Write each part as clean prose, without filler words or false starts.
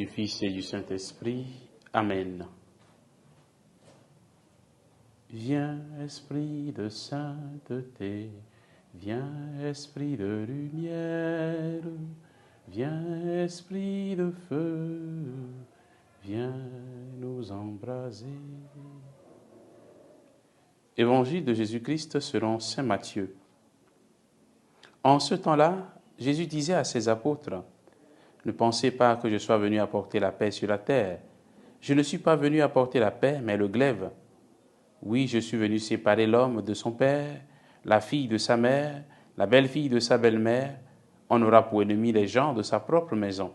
du Fils et du Saint-Esprit. Amen. Viens, Esprit de sainteté, viens, Esprit de lumière, viens, Esprit de feu, viens nous embraser. Évangile de Jésus-Christ selon saint Matthieu. En ce temps-là, Jésus disait à ses apôtres, « Ne pensez pas que je sois venu apporter la paix sur la terre. Je ne suis pas venu apporter la paix, mais le glaive. Oui, je suis venu séparer l'homme de son père, la fille de sa mère, la belle-fille de sa belle-mère. On aura pour ennemi les gens de sa propre maison.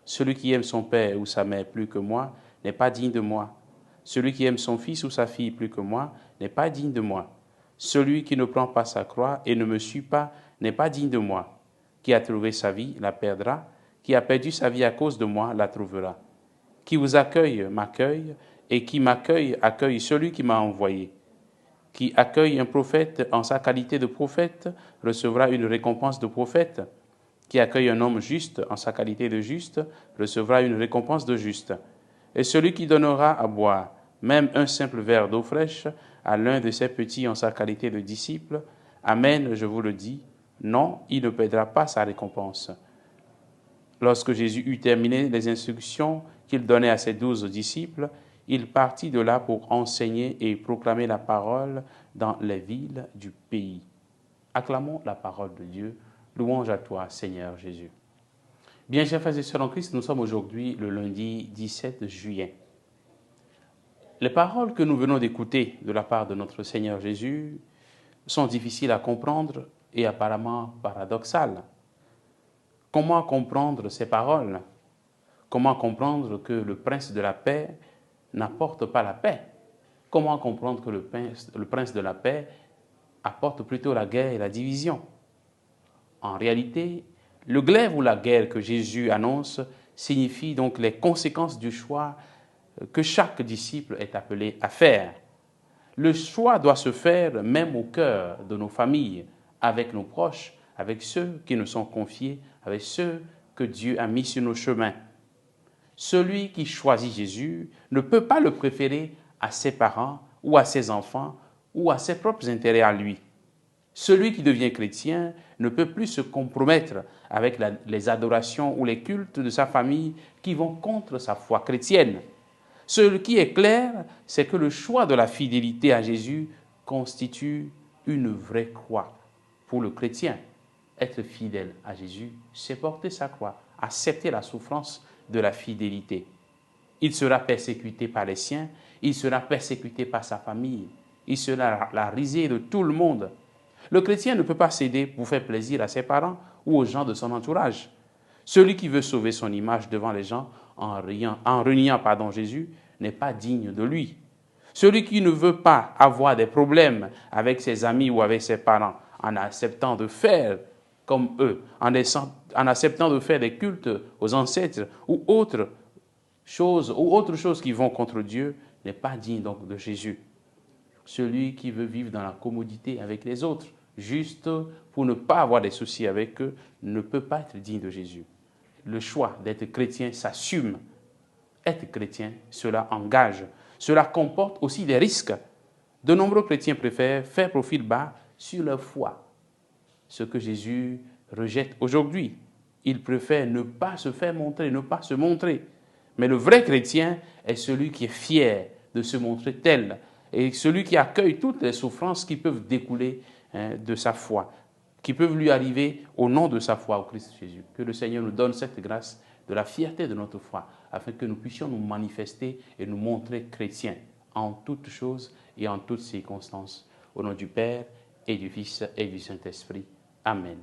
Celui qui aime son père ou sa mère plus que moi n'est pas digne de moi. Celui qui aime son fils ou sa fille plus que moi n'est pas digne de moi. Celui qui ne prend pas sa croix et ne me suit pas n'est pas digne de moi. Qui a trouvé sa vie la perdra. Qui a perdu sa vie à cause de moi la trouvera. Qui vous accueille m'accueille, et qui m'accueille accueille celui qui m'a envoyé. Qui accueille un prophète en sa qualité de prophète recevra une récompense de prophète. Qui accueille un homme juste en sa qualité de juste recevra une récompense de juste. Et celui qui donnera à boire même un simple verre d'eau fraîche à l'un de ses petits en sa qualité de disciple, amen, je vous le dis, non, il ne perdra pas sa récompense. Lorsque Jésus eut terminé les instructions qu'il donnait à ses 12 disciples, il partit de là pour enseigner et proclamer la parole dans les villes du pays. Acclamons la parole de Dieu. Louange à toi, Seigneur Jésus. Bien, chers frères et sœurs en Christ, nous sommes aujourd'hui le lundi 17 juillet. Les paroles que nous venons d'écouter de la part de notre Seigneur Jésus sont difficiles à comprendre et apparemment paradoxales. Comment comprendre ces paroles? Comment comprendre que le prince de la paix n'apporte pas la paix? Comment comprendre que le prince de la paix apporte plutôt la guerre et la division? En réalité, le glaive ou la guerre que Jésus annonce signifie donc les conséquences du choix que chaque disciple est appelé à faire. Le choix doit se faire même au cœur de nos familles, avec nos proches, avec ceux qui nous sont confiés, avec ceux que Dieu a mis sur nos chemins. Celui qui choisit Jésus ne peut pas le préférer à ses parents ou à ses enfants ou à ses propres intérêts à lui. Celui qui devient chrétien ne peut plus se compromettre avec les adorations ou les cultes de sa famille qui vont contre sa foi chrétienne. Ce qui est clair, c'est que le choix de la fidélité à Jésus constitue une vraie croix pour le chrétien. Être fidèle à Jésus, c'est porter sa croix, accepter la souffrance de la fidélité. Il sera persécuté par les siens, il sera persécuté par sa famille, il sera la risée de tout le monde. Le chrétien ne peut pas céder pour faire plaisir à ses parents ou aux gens de son entourage. Celui qui veut sauver son image devant les gens en reniant Jésus n'est pas digne de lui. Celui qui ne veut pas avoir des problèmes avec ses amis ou avec ses parents en acceptant de faire comme eux, en acceptant de faire des cultes aux ancêtres ou autres choses qui vont contre Dieu, n'est pas digne donc de Jésus. Celui qui veut vivre dans la commodité avec les autres, juste pour ne pas avoir des soucis avec eux, ne peut pas être digne de Jésus. Le choix d'être chrétien s'assume. Être chrétien, cela engage. Cela comporte aussi des risques. De nombreux chrétiens préfèrent faire profil bas sur leur foi. Ce que Jésus rejette aujourd'hui. Il préfère ne pas se faire montrer, ne pas se montrer. Mais le vrai chrétien est celui qui est fier de se montrer tel et celui qui accueille toutes les souffrances qui peuvent découler de sa foi, qui peuvent lui arriver au nom de sa foi au Christ Jésus. Que le Seigneur nous donne cette grâce de la fierté de notre foi, afin que nous puissions nous manifester et nous montrer chrétiens en toutes choses et en toutes circonstances. Au nom du Père et du Fils et du Saint-Esprit. Amen.